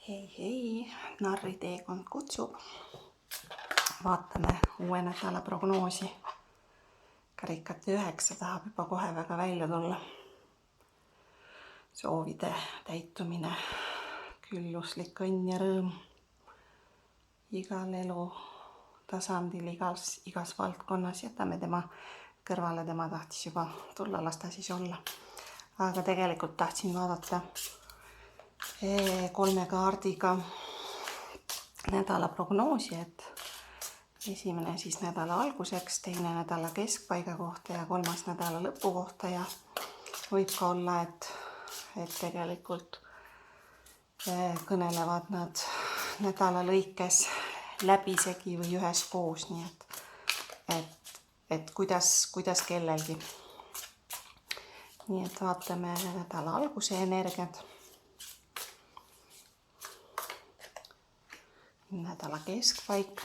Hei, narriteekond kutsub. Vaatame uue nädala prognoosi. Karikate 9 tahab juba kohe väga välja tulla. Soovide täitumine, külluslik õnn ja rõõm. Igal elu tasandil, igas valdkonnas jätame tema kõrvale, tema tahtis juba tulla, las ta siis olla. Aga tegelikult tahtsin vaadata 3 kaardiga nädala prognoosi, et esimene siis nädala alguseks, teine nädala keskpaiga kohta ja 3. nädala lõpu kohta. Ja võib ka olla, et tegelikult kõnelevad nad nädala lõikes läbisegi või üheskoos, nii et kuidas kellelgi. Nii et vaatame nädala alguse energiat, nädala keskpaik,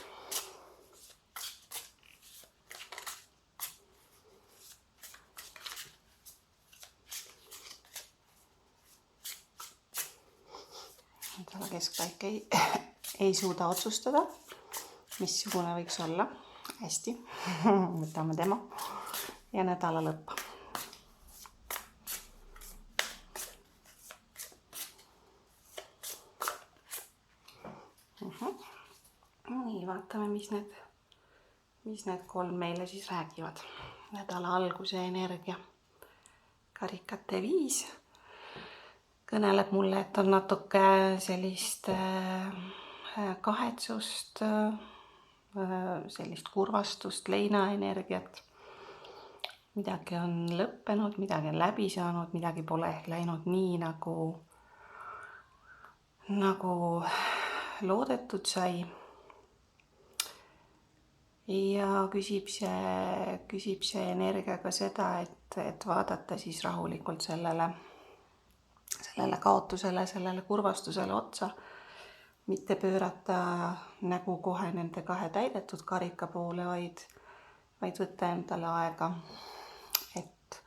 nädala keskpaik ei suuda otsustada, missugune võiks olla. Hästi, võtame tema ja nädala lõpp. Nii, vaatame, mis need 3 meile siis räägivad. Nädala alguse energia. Karikate 5 kõneleb mulle, et on natuke sellist kahetsust, sellist kurvastust, leinaenergiat. Midagi on lõppenud, midagi on läbi saanud, midagi pole läinud nii, nagu loodetud sai. Ja küsib see energia ka seda, et vaadata siis rahulikult sellele kaotusele, sellele kurvastusele otsa, mitte pöörata nägu kohe nende 2 täidetud karika poole, vaid võtta endale aega, et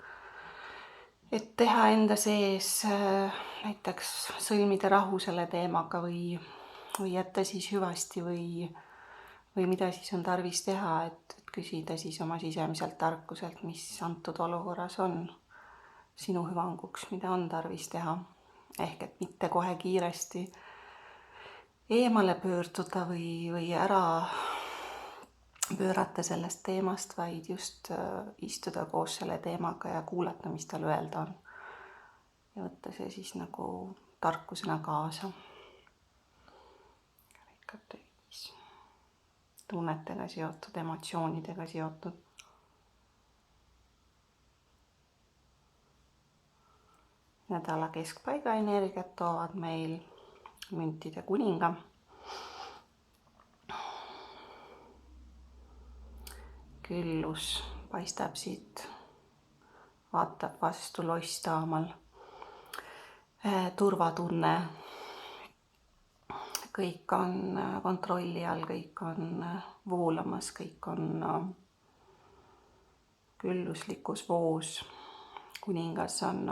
teha enda sees näiteks sõlmida rahu selle teemaga või jätta siis hüvasti või mida siis on tarvis teha, et küsida siis oma sisemiselt tarkuselt, mis antud olukorras on sinu hüvanguks, mida on tarvis teha. Ehk et mitte kohe kiiresti eemale pöörduda või ära pöörata sellest teemast, vaid just istuda koos selle teemaga ja kuulata, mis tal öelda on. Ja võtta see siis nagu tarkusena kaasa. Tunnetega seotud, emotsioonidega seotud. Nädala keskpaiga energiat toovad meil müntide kuninga. Küllus paistab siit, vaatab vastu losstaamal. Turvatunne. Kõik on kontrolli all, kõik on voolamas, kõik on külluslikus voos. Kuningas on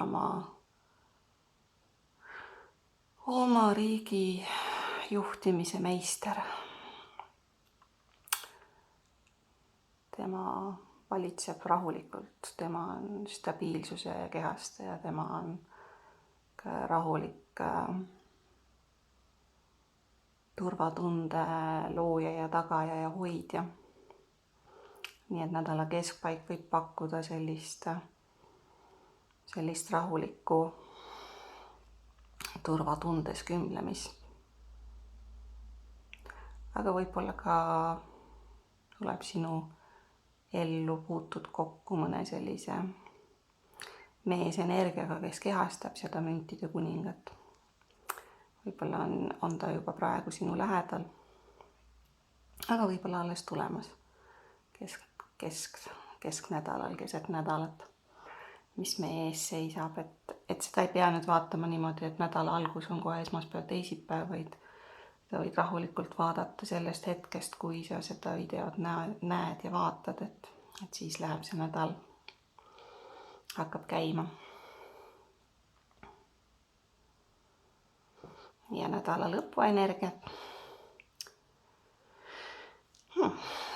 oma riigi juhtimise meister. Tema valitseb rahulikult, tema on stabiilsuse kehastaja, tema on ka rahulik turvatunde looja ja tagaja ja hoidja. Nii et nädala keskpaik võib pakkuda sellist rahulikku turvatundes kümlemist. Aga võib-olla ka tuleb sinu ellu, puutud kokku mõne sellise meesenergiaga, kes kehastab seda müntide kuningat. Võib-olla on ta juba praegu sinu lähedal, aga võib-olla alles tulemas kesknädalal, keset nädalat, mis meie ees seisab. Et seda ei pea nüüd vaatama niimoodi, et nädala algus on kohe esmaspäev, teisipäev, vaid sa võid rahulikult vaadata sellest hetkest, kui sa seda videot näed ja vaatad, et siis läheb see nädal, hakkab käima. ja nädala lõpuenergiat.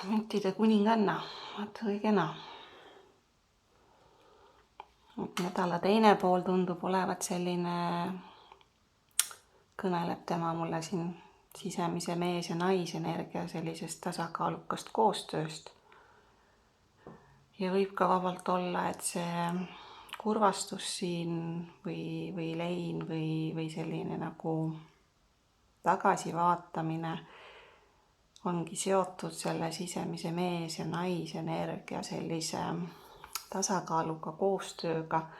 Müntide kuninganna, vaata kui kena. Nädala teine pool tundub olevat selline, kõneleb tema mulle siin sisemise mees- ja naisenergia sellisest tasakaalukast koostööst. Ja võib ka vabalt olla, et see kurvastus siin või lein või selline nagu tagasivaatamine ongi seotud selle sisemise mees- ja naisenergia sellise tasakaaluga koostööga,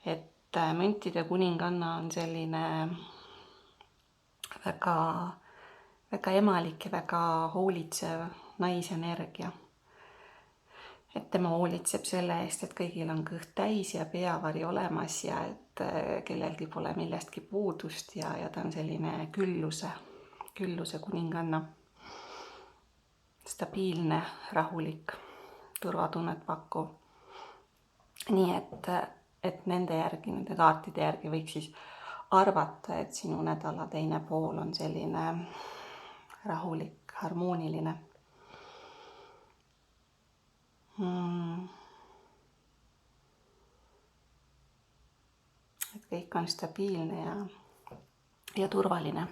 et müntide kuninganna on selline väga, väga emalik ja väga hoolitsev naisenergia. Et tema hoolitseb selle eest, et kõigil on kõht täis ja peavari olemas ja et kellelgi pole millestki puudust ja ta on selline külluse kuninganna. Stabiilne, rahulik, turvatunnet pakkuv. Nii et nende kaartide järgi võiks siis arvata, et sinu nädala teine pool on selline rahulik, harmooniline. Et kõik on stabiilne ja turvaline.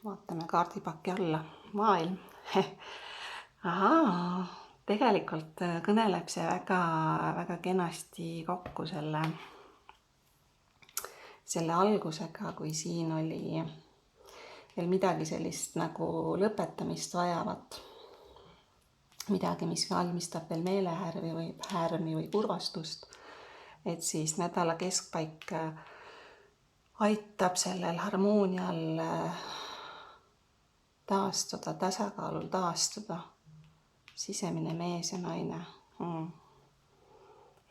Vaatame kaardipaki alla. Maailm. Ahaa, tegelikult kõneleb see väga, väga kenasti kokku selle algusega, kui siin oli veel midagi sellist nagu lõpetamist vajavat. Midagi, mis valmistab veel meelehärmi või kurvastust. Et siis nädala keskpaik aitab sellel harmoonial taastuda, tasakaalul taastuda. Sisemine mees ja naine.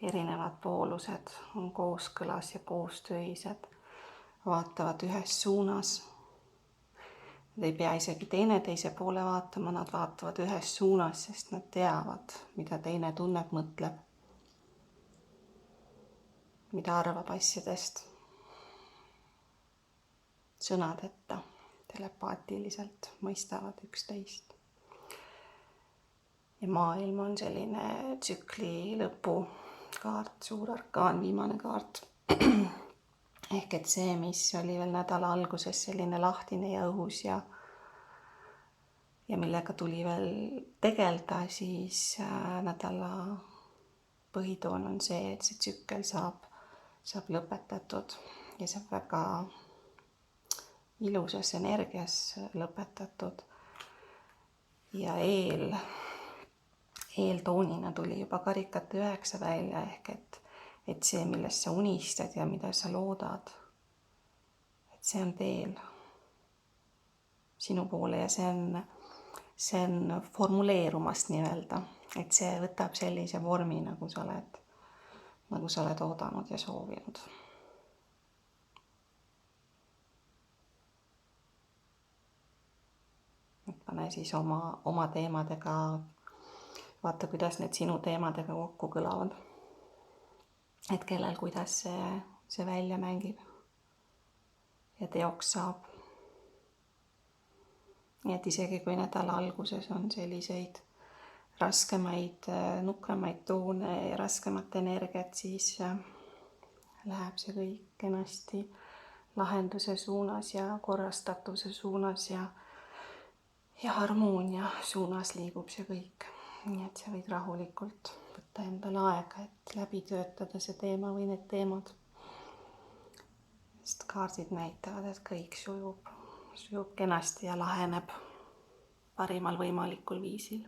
Erinevad poolused on kooskõlas ja koostöised. Vaatavad ühes suunas. Nad ei pea isegi teineteise poole vaatama, nad vaatavad ühes suunas, sest nad teavad, mida teine tunneb, mõtleb. Mida arvab asjadest. Sõnadeta, telepaatiliselt mõistavad üksteist. Ja maailm on selline tsükli lõpukaart, suur arkaan, viimane kaart. Ehk et see, mis oli veel nädala alguses selline lahtine ja õhus ja millega tuli veel tegelda, siis nädala põhitoon on see, et see tsükkel saab lõpetatud ja saab väga ilusas energias lõpetatud. Ja eeltoonina tuli juba karikate 9 välja, ehk et see, millest sa unistad ja mida sa loodad, et see on teel sinu poole ja see on formuleerumas nii-öelda, et see võtab sellise vormi, nagu sa oled oodanud ja soovinud. Et pane siis oma teemadega, vaata, kuidas need sinu teemadega kokku kõlavad. Et kellel kuidas see välja mängib ja teoks saab. Nii et isegi kui nädala alguses on selliseid raskemaid, nukramaid toone ja raskemat energiat, siis läheb see kõik kenasti lahenduse suunas ja korrastatuse suunas ja harmoonia suunas liigub see kõik. Nii et sa võid rahulikult võtta endale aega, et läbi töötada see teema või need teemad. Sest kaardid näitavad, et kõik sujub kenasti ja laheneb parimal võimalikul viisil.